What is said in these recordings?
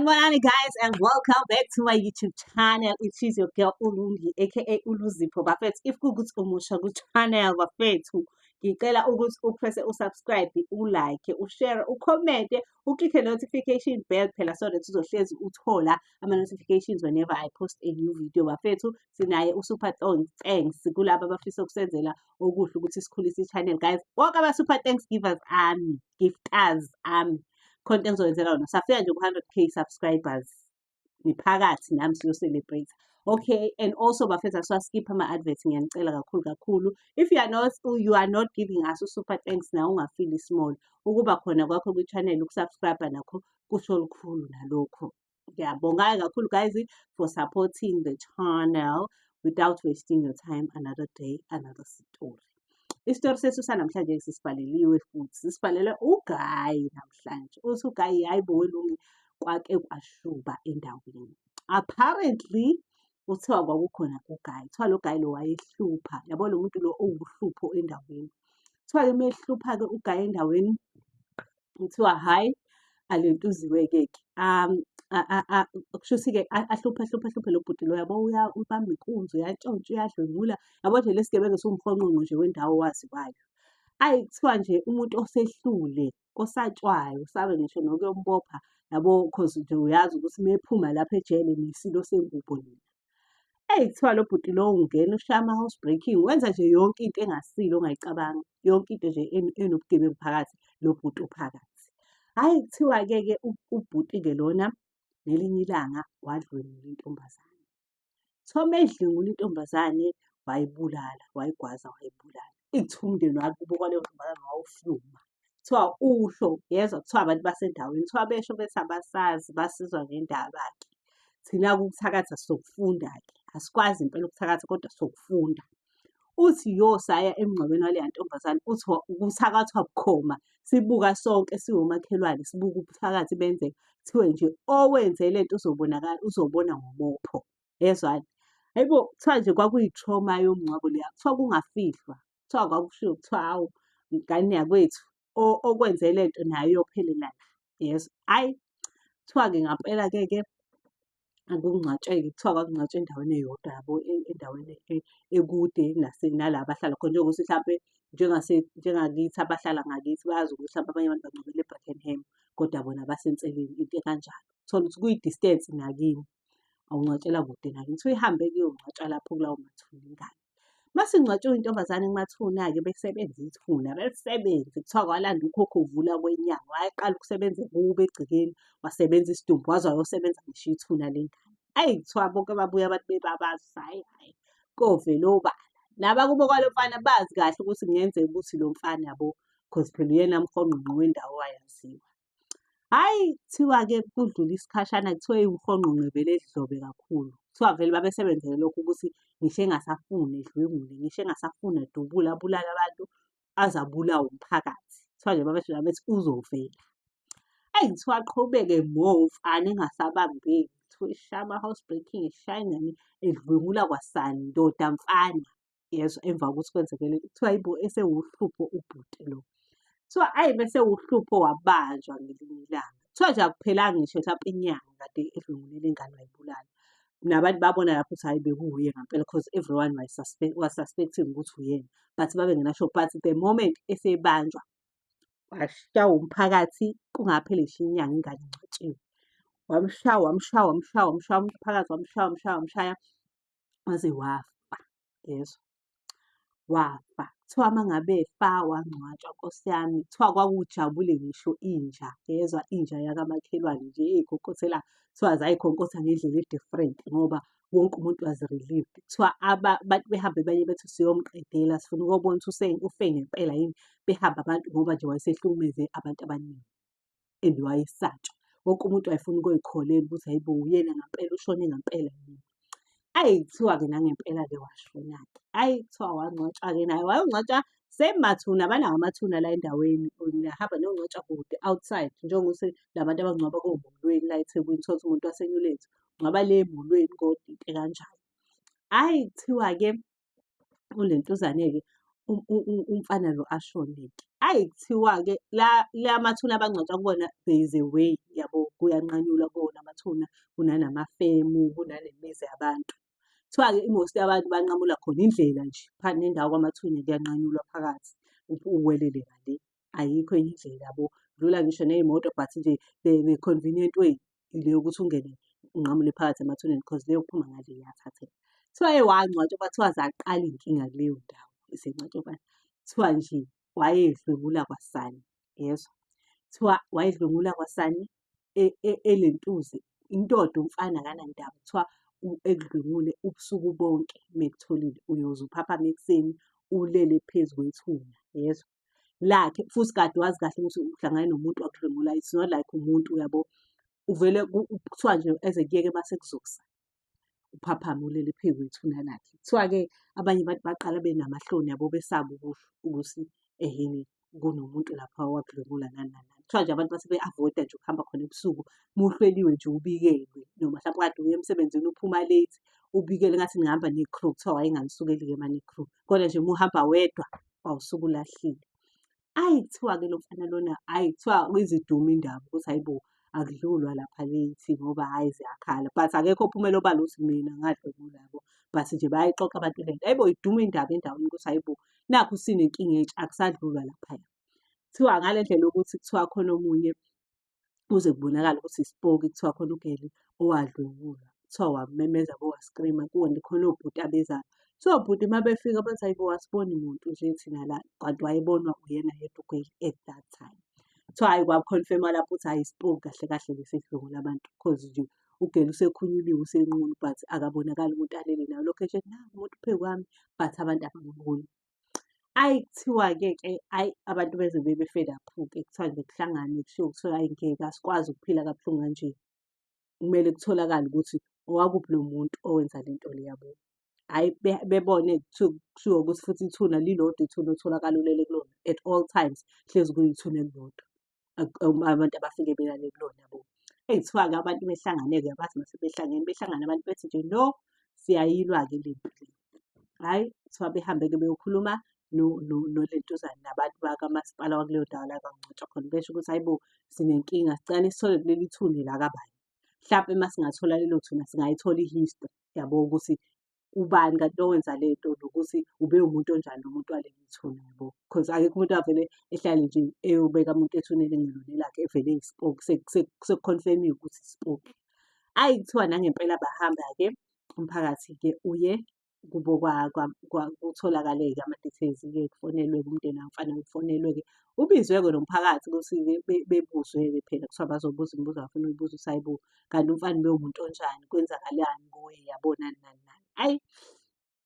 Sanibonani guys and welcome back to my YouTube channel. It is your girl Ulungi aka Uluzipho bafethu. If kukuthi umusha ku-channel bafethu, ngicela ukuthi upresse usubscribe, ulike, ushare, ucommente, uklikhe notification bell phela so that uzohlezi uthola ama-notifications whenever I post a new video bafethu. Sinaye uSuper Thanks kulabo abafisa ukusenzela okuhle ukuthi sikhulise i-channel guys. Wonke ama-super thanks givers ami, gifters ami. Content engizowenzela wona safika nje ku-100k subscribers niphakathi nami siyo-celebrate. Okay, and also bafethu asiwaskiphe ama-adverts, ngiyanicela kakhulu. If you are not giving us super thanks na ungafili small, ukuba khona kwakho kwi-channel, ukusubscribe nakho kusho olukhulu nalokho. Ngiyabonga kakhulu guys for supporting the channel. Without wasting your time, another day, another story. Isitori sethu sanamhlanje sisibhaleliwe futhi sisibhalelwe uGayi namhlanje. Uthi uGayi hayibo welungu kwake kwashuba endaweni. Apparently kuthiwa kwakukhona uGayi. Kuthiwa lo Gayi lo wayehlupha. Yabo lo muntu lo owuhlupho endaweni. Kuthiwa-ke mehlupha-ke uGayi endaweni. Kuthiwa hayi alentuziwe-ke. Kushuthi-ke ahluphe lo bhuti lo yabo ubamba inkunzi, uyantshontsha, uyadlwengula. Yabo nje lesi gebengu siwumhonqonqo nje wendawo owaziwayo. Kuthiwa nje umuntu osehlule, osatshwayo, usabe ngisho nokuyombopha, yabo cause nje uyazi ukuthi mephuma lapha ejele nesilo sengubo nina. Kuthiwa lo bhuti lo ungena ushaya ama-house breaking, wenza nje yonke into engasile ongayicabanga. Yonke into nje enobugebengu phakathi, lo bhuti uphakathi. Kuthiwa-ke ubhuti-ke lona ngelinye ilanga wadlwengula intombazane. So medlwengula intombazane wayibulala, wayigwaza wayibulala. Kuthiwa umndeni wakubo kwaleyo ntombazane wawuhluma. Kuthiwa usho, yezwa kuthiwa abantu basendaweni, kuthiwa besho bethi abasazi basizwa ngendaba-ke. Thina-ke ukuthakatha sokufunda-ke, asikwazi impela ukuthakatha kodwa sokufunda. Uthi saya emngcwabeni waleya ntombazane, uthi ukuthakathwa bukhoma, sibuka sonke siwomakhelwane, sibuka ubuthakathi benzeka. Kuthiwe nje owenze le nto uzobona ngomopho. Yezwani? Hayibo, kuthiwa nje kwakuyi-trauma yomngcwabo leya, kuthiwa kungafihlwa. Kuthiwa kwakushiwo kuthiwa hawu, ngane yakwethu okwenze le nto naye uyophelela la. Yezwa? Kuthiwa-ke ngampela-ke akungcwatshwe-ke, kuthiwa kwakungcwatshwe endaweni eyodwa yabo, endaweni ekude nala abahlala khona. Njengokuthi mhlampe njengakithi abahlala ngakithi bayazi ukuthi mhlampe abanye abantu bangcwabele e-Brackenham kodwa bona basenseleni, into ekanjalo. Uthola ukuthi kuyi-distance nakini, awungcwatshela kude nakini. Kuthiwa ihambe-ke iyongcwatshwa lapho kulawo mathuna ingane. Mase ingcwatshiwe intombazane kumathuna-ke bekusebenza ithuna, belisebenza. Kuthiwa kwalanda ukhokho uvula kwenyanga, wayeqala ukusebenza kubo egcekeni, wasebenza isidumbu, waze wayosebenza ngisho ithuna lengane. Kuthiwa bonke babuye abantu bebabaza, hayi, kovele obala. Nabakubo kwalo mfana bazi kahle ukuthi kungenzeka ukuthi lo mfana yabo, cause phela uyena mhonqonqo wendawo owayaziwa. Kuthiwa-ke kudlula isikhashana, kuthiwa umhonqonqo vele edlobe kakhulu. Kuthiwa vele babesebenzele lokho ukuthi ngisho engasafuni edlwengule, ngisho engasafuni adubule abulale abantu, aze abulawe umphakathi. Kuthiwa nje babesho bethi uzovela. Kuthiwa aqhubeke more umfana engasabambeki. Kuthiwa eshaya ama-house breaking, eshaya ingane, edlwengula kwasani, ndoda mfana. Yezwa, emva kokuthi kwenzeke le nto. Kuthiwa hayibo esewuhlupho ubhuti lo. Kuthiwa bese uhlupho wabanjwa ngelinye ilanga. Kuthiwa nje akuphelanga ngisho mhlampe inyanga kade edlwengulile ingane wayibulala. Nabantu babona lapho ukuthi hhayi bekuwuye ngampela cause everyone was suspecting ukuthi uyena. But babengenasho, but the moment esebanjwa washaywa umphakathi kungapheli ngisho inyanga ingane ingcwatshiwe. Wamshaya umphakathi, wamshaya waze wafa. Yezwa? Wafa. Kuthiwa uma ngabe efa wangcwatshwa Nkosi yami, kuthiwa kwakujabule ngisho inja. Yezwa? Inja yakamakhelwane nje ey'khonkothelanga. Kuthiwa zayikhonkotha ngendlela e-different ngoba wonke umuntu was relieved. Kuthiwa abantu behambe banye bethi siyomqedela, sifuna ukubona ukuthi ufe ngempela yini. Behambe abantu ngoba nje wayesehlukumeze abantu abaningi and wayesatshwa. Wonke umuntu wayefuna ukuy'kholela ukuthi hayibo uyena ngampela, ushone ngampela yini. Kuthiwa-ke nangempela-ke washona-ke. Kuthiwa wangcwatshwa-ke naye, wayongcwatshwa same mathuna, banawo amathuna la endaweni. Uyahamba niyongcwatshwa kude outside, njengokuthi la bantu abangcwaba komolweni la eThekwini, uthole ukuthi umuntu waseNyulenzi ungcwaba le emolweni kodwa into ekanjalo. Kuthiwa-ke kule ntuzane-ke umfana lo ashone-ke. Kuthiwa-ke la mathuna abangcwatshwa kubona there is a way, yabo, kuyanqanyulwa kuwona amathuna, kunanamafemu, kunanemizi yabantu. Kuthiwa-ke i-most yabantu banqamula khona indlela nje, phakathi nendawo kwamathuna kuyanqanyulwa phakathi, uwelele ngale. Ayikho enye indlela yabo. Dlula ngisho ney'moto but nje the convenient way ile yokuthi ungene unqamule phakathi emathuneni because le yokuphuma ngale iyathathela. Kuthiwa-ke wangcwatshwa kwathiwa zaqala iy'nkinga kuleyo ndawo esengcwatshwa kuthiwa nje wayedlwengula kwasani, yezwa. Kuthiwa wayedlwengula kwasani elentuze, indoda umfana akanandaba. Kuthiwa ekudlwengule ubusuku bonke mekutholile uyoze uphaphame ekuseni ulele phezu kwethuna, yezwa. Lakhe futhi kade wazi kahle ukuthi uhlangane nomuntu wakudlwengulayo. It's not like umuntu yabo, uvele kuthiwa nje eze kuyeke mase kuzokusa uphaphame ulele phezu kwethuna lakhe. Kuthiwa-ke abanye abantu baqala benamahloni yabo besaba ukusho ukuthi ehene kunomuntu lapha owakudlwengula nani nani nani. Kuthiwa nje abantu base be-avoid-a nje ukuhamba khona ebusuku. Uma uhleliwe nje ubikelwe noma hlampe kade uya emsebenzini uphuma late, ubikelwe engathi nihamba ne-crew. Kuthiwa wayenganisukeli-ke ne-crew, kodwa nje uma uhamba wedwa wawusuke ulahlile. Kuthiwa-ke lo mfana lona, kuthiwa iziduma indaba ukuthi hhayi bo, akudlulwa lapha late ngoba hhayi ziyakhala. But akekho ophumela obala ukuthi mina ngadlwengula yabo. But nje bayayixoxa abantu lento. Hhayi bo, iduma indaba endaweni ukuthi hhayi bo, nakhu sinenkinga entsha akusadlulwa laphaya. Kuthiwa ngale ndlela yokuthi kuthiwa khona omunye kuze kubonakale ukuthi ispoki, kuthiwa khona ugeli owadlwengulwa. Kuthiwa wamemeza yabo wa-scream-a khona obhuti abezayo. So obhuti uma befika bathi hhayi bo, asiboni muntu nje thina la, kanti wayebonwa uyena yedwa ugeli at that time. Kuthiwa hhayi kwa-confirm-wa lapho ukuthi hhayi ispoki kahle kahle lesi esidlwengula abantu because nje ugeli usekhunyuliwe usenqunu but akabonakali umuntu alele naye. Lokhu esho ethi nangu umuntu phezu kwami but abantu abamboni. Kuthiwa-ke abantu beze bebe-fed up-ke kuthiwa nje kuhlanganwe kushiwo kuthiwa hhayi ngeke asikwazi ukuphila kabuhlungu kanje. Kumele kutholakale ukuthi owakuphi lo muntu owenza le nto le yabo. Hhayi bebone kushiwo ukuthi futhi ithuna lilodwa ithuna otholakala ulele kulona at all times, hlezi kuyithuna elilodwa. Abantu abafike belale kulona yabo. Kuthiwa-ke abantu behlangane-ke abathi mase behlangane abantu bethi nje no, siyayilwa-ke le mpi le. Hhayi kuthiwa behambe-ke beyokhuluma nolentuzana nabantu bakamasipala wakuleyo ndawo la kwakungcwatshwa khona. Besho ukuthi hhayi bo, sinenkinga sicela nisithole leli thuna elakabani. Hlampe uma singathola lelo thuna singayithola i-history yabo ukuthi ubani kanti owenza le nto nokuthi ube umuntu onjani lo muntu waleli thuna yabo. Because akekho umuntu avele ehlale nje eyobeka umuntu ethuneni ekungelona elakhe evele eyispoki sekukhonfemiwe ukuthi ispoki. Kuthiwa nangempela bahamba-ke umphakathi-ke uye kubo kutholakale-ke ama-details-ke kufonelwe-ke umndeni womfana kufonelwe-ke. Ubizwe-ke nomphakathi ukuthi bebuzwe-ke phela kuthiwa bazobuza imibuzo abafuna ukuyibuza ukuthi hhayi bo, kanti umfana ubewumuntu onjani, kwenzakalani kuye yabo nani nani nani.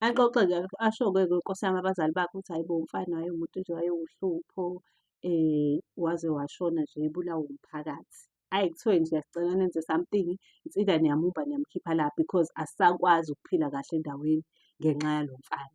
Axoxe-ke asho-ke Nkosi yami abazali bakhe ukuthi hhayi bo, umfana wayewumuntu nje wayewuhlupho, waze washona nje ebulawa umphakathi. Kuthiwe nje sicela nenze something, it's either niyamumba niyamkhipha la because asisakwazi ukuphila kahle endaweni ngenxa yalo mfana.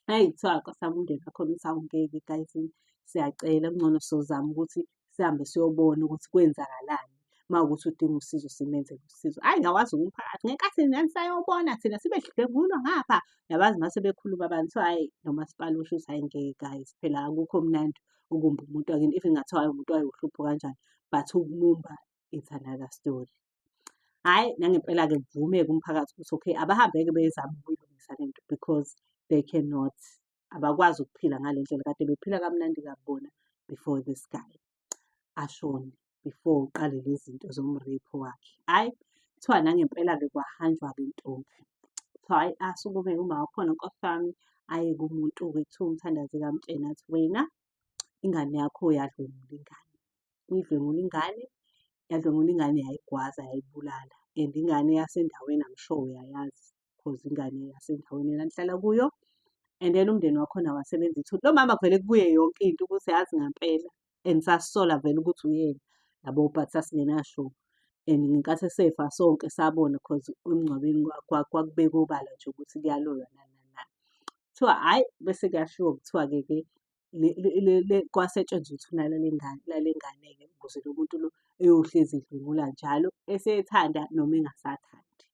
Kuthiwa Nkosi yami umndeni wakhona uthi hawu ngeke guys, siyacela kungcono sizozama ukuthi sihambe siyobona ukuthi kwenzakalani. Uma kuwukuthi udinga usizo simenzele usizo. Awazi umphakathi ngeke athi nani sayobona thina sibedlwengulwa ngapha. Yabazi mase bekhuluma abantu kuthiwa hhayi nomasipala usho ukuthi hhayi ngeke guys, phela akukho mnandi ukumba umuntu wakini even kungathiwa hhayi umuntu wayewuhlupho kanjani but ukumumba it's another story. Nangempela-ke kuvume-ke umphakathi ukuthi okay, abahambe-ke bezame ukuyilungisa le nto because they cannot, abakwazi ukuphila ngale ndlela kade bephila kamnandi kabona before this guy ashone, before uqale lezi zinto zomrepho wakhe. Kuthiwa nangempela-ke kwahanjwa-ke intombi. Kuthiwa hhayi asukume uma wakhona Nkosi yami aye kumuntu-ke kuthiwa umthandazi kamtshena athi wena ingane yakho yadlwengula ingane. Uyidlwengule ingane, yadlwengula ingane yayigwaza yayibulala and ingane yasendaweni I'm sure uyayazi because ingane yasendaweni enanihlala kuyo. And then umndeni wakhona wasebenza ithuna. Lo mama kuvele kubuye yonke into ukuthi yazi ngampela and sasisola vele ukuthi uyena yabo but sasingenasho. And ngenkathi esefa sonke sabona because emngcwabeni kwakubekwa obala nje ukuthi kuyaloywa nani nani nani. Kuthiwa hhayi bese kuyashiwo kuthiwa-ke kwasetshenzwa ithuna lale ngane-ke ukuze lo muntu lo eyohlezi edlwengula njalo esethanda noma engasathandi.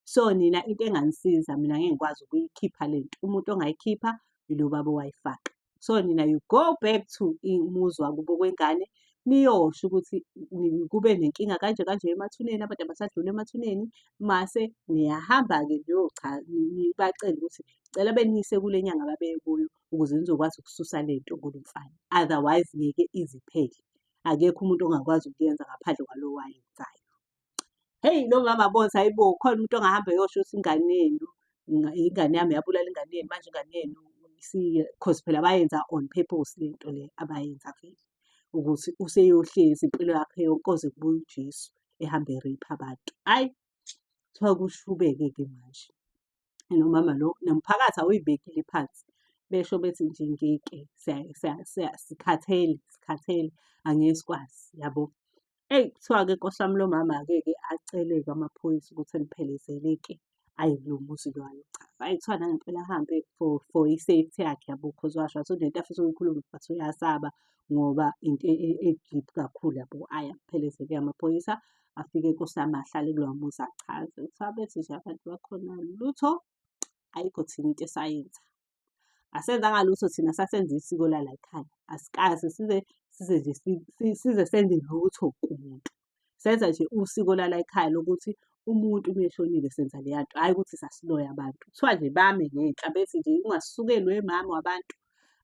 So nina into enganisiza mina ngeke ngikwazi ukuyikhipha le nto. Umuntu ongayikhipha ilo baba owayifaka. So nina you go back to umuzi wakubo kwengane, niyosho ukuthi kube nenkinga kanje kanje emathuneni, abantu abasadlula emathuneni. Mase niyahamba-ke nibacele ukuthi cela beniyise kule nyanga ababeye kuyo ukuze nizokwazi ukususa le nto kulo mfana. Otherwise ngeke iziphele. Akekho umuntu ongakwazi ukuyenza ngaphandle kwalo wayenzayo. Heyi, lo mama bothi hayibo, khona umuntu ongahamba eyosho ukuthi ingane yenu, ingane yami yabulala ingane yenu, manje ingane yenu cause phela bayenza on purpose le nto le abayenza vele. Ukuthi useyohlezi impilo yakhe yonke koze kubuye uJesu ehambe ereyipha abantu. Hhayi, kuthiwa kushubeke-ke manje. Nomama lo, nomphakathi awuyibekile phansi. Besho bethi nje ngeke, sikhathele, angeke sikwazi, yabo. Eyi, kuthiwa-ke Nkosi yami lo mama-ke acele-ke amaphoyisa ukuthi eliphelezele-ke aye kulo muzi lo ayochaza. Hhayi, kuthiwa nangempela ahambe for i-safety yakhe yabo, because washo wathi unento afisa ukuyikhuluma but uyasaba ngoba into e-deep kakhulu yabo. Hhayi, aphelezele amaphoyisa afike Nkosi yami ahlale kuloya muzi achaze. Kuthiwa bethi nje abantu bakhona lutho, ayikho thina into esayenza. Asenzanga lutho thina, sasenza isiko lala ekhaya. Asikaze size senze lutho kumuntu. Senza nje usiko lala ekhaya lokuthi umuntu uma eshonile senza leya nto, hhayi ukuthi sasiloya abantu. Kuthiwa nje bame ngenhla bethi nje ungasukeli wemama wabantu.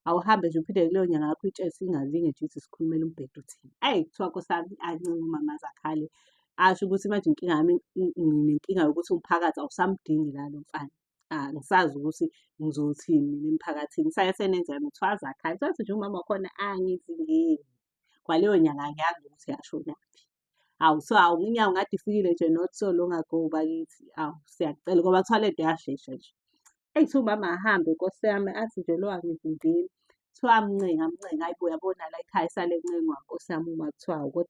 Awuhambe nje uphinde kuleyo nyanga yakho uyitshele singalinge nje ukuthi sikhulumele umbhede uthini. Hhayi, kuthiwa Nkosi yami ancenge umama aze akhale. Asho ukuthi manje inkinga yami nginenkinga yokuthi umphakathi awusamdingi lalo mfana. Angisazi ukuthi ngizothini emphakathini. Saye senenzani, kuthiwa aze akhale. Sathi nje umama wakhona angizingeli. Kwaleyo nyanga angiyazi ukuthi yashonaphi. Hawu, so hawu inyanga ngade ifikile nje not so long ago bakithi. Awu, siyakucela ngoba kuthiwa le nto yashesha nje. Eyi, kuthiwa umama ahambe Nkosi yami athi nje lo angizingeli. Kuthiwa amncenga, hayibo uyabona la ekhaya isale encengwa Nkosi yami uma kuthiwa hawu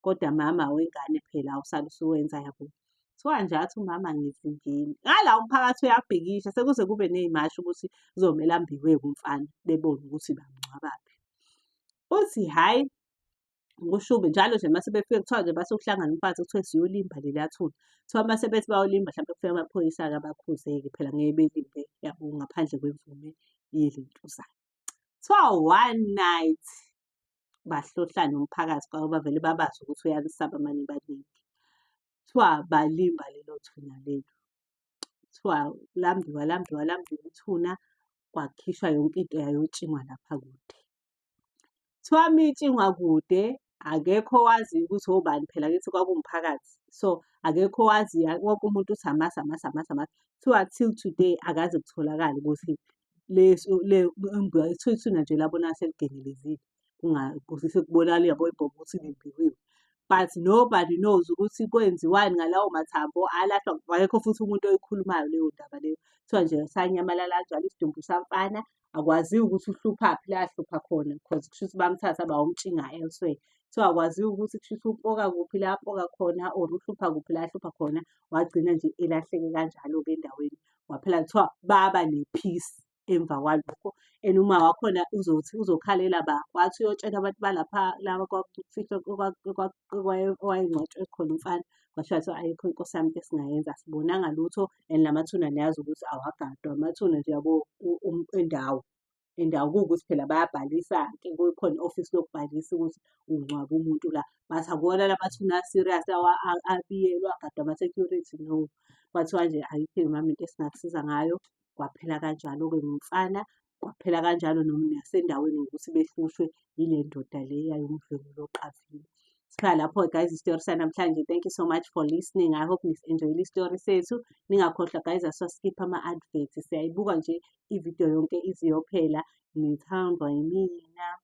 kodwa mama wengane phela awusale usuwenza yabo. Kuthiwa nje athi umama angizingeli. Ngala umphakathi uyabhikisha sekuze kube ney'mashi ukuthi kuzomele ambiwe-ke umfana bebone ukuthi bamngcwabaphi. Uthi hhayi, ngushube njalo nje mase befika kuthiwa nje base kuhlangana umphakathi kuthiwe siyolimba leliya thuna. Kuthiwa mase bethi bayolimba mhlampe kufike amaphoyisa-ke abakhuze-ke phela ngeke belimbe yabo ngaphandle kwemvume yelentuzana. Kuthiwa one night bahlohla nomphakathi kwabo bavele babazi ukuthi uyalisaba mani baningi. Kuthiwa balimba lelo thuna lelo. Kuthiwa lambiwa ithuna kwakhishwa yonke into yayotshingwa lapha kude. Kuthiwa mitshingwa kude akekho owaziyo ukuthi obani phela kithi kwakuwumphakathi. So akekho owaziyo wonke umuntu uthi amasi. Kuthiwa till today akaze kutholakale ukuthi kuthiwa ithuna nje labonakala seligengelezile. Sekubonakala yabo ibhobho ukuthi limbiwiwe. But nobody knows ukuthi kwenziwani ngalawo mathambo alahlwa. Akekho futhi umuntu oyikhulumayo leyo ndaba leyo. Kuthiwa nje sanyamalala kanjalo isidumbu samfana. Akwaziwa ukuthi uhluphaphi la ahlupha khona because kusho ukuthi bamthatha bayomtshinga elsewhere. Kuthiwa akwaziwa ukuthi kushuthi upoka kuphi la apoka khona or uhlupha kuphi la ahlupha khona. Wagcina nje elahleke kanjalo-ke endaweni. Waphela kuthiwa baba ne-peace emva kwalokho. And uma wakhona uzothi uzokhalela ba, wathi uyotshela abantu balapha laba owayengcwatshwe khona umfana. Kwashiwo kuthiwa ayikho Nkosi yami into esingayenza asibonanga lutho and lamathuna niyazi ukuthi awagadwa. Amathuna nje yabo endawo kuwukuthi phela bayabhalisa-ke kukhona i-ofisi lokubhalisa ukuthi ungcwabe umuntu la. Bathi akuwona la mathuna a-serious abiyelwe agadwa ama-security, no. Kwathiwa nje ayikho mama into esingakusiza ngayo. Kwaphela kanjalo-ke ngomfana, kwaphela kanjalo nasendaweni ngokuthi behlushwe yile ndoda le eyayimdlwengule oqavile. Sikhala lapho guys isitori sanamhlanje. Thank you so much for listening. I hope nis-enjoyile isitori sethu. Ningakhohlwa guys asiwaskipha ama-adverts. Siyayibuka nje ividiyo yonke ize iyophela. Nithandwa yimina.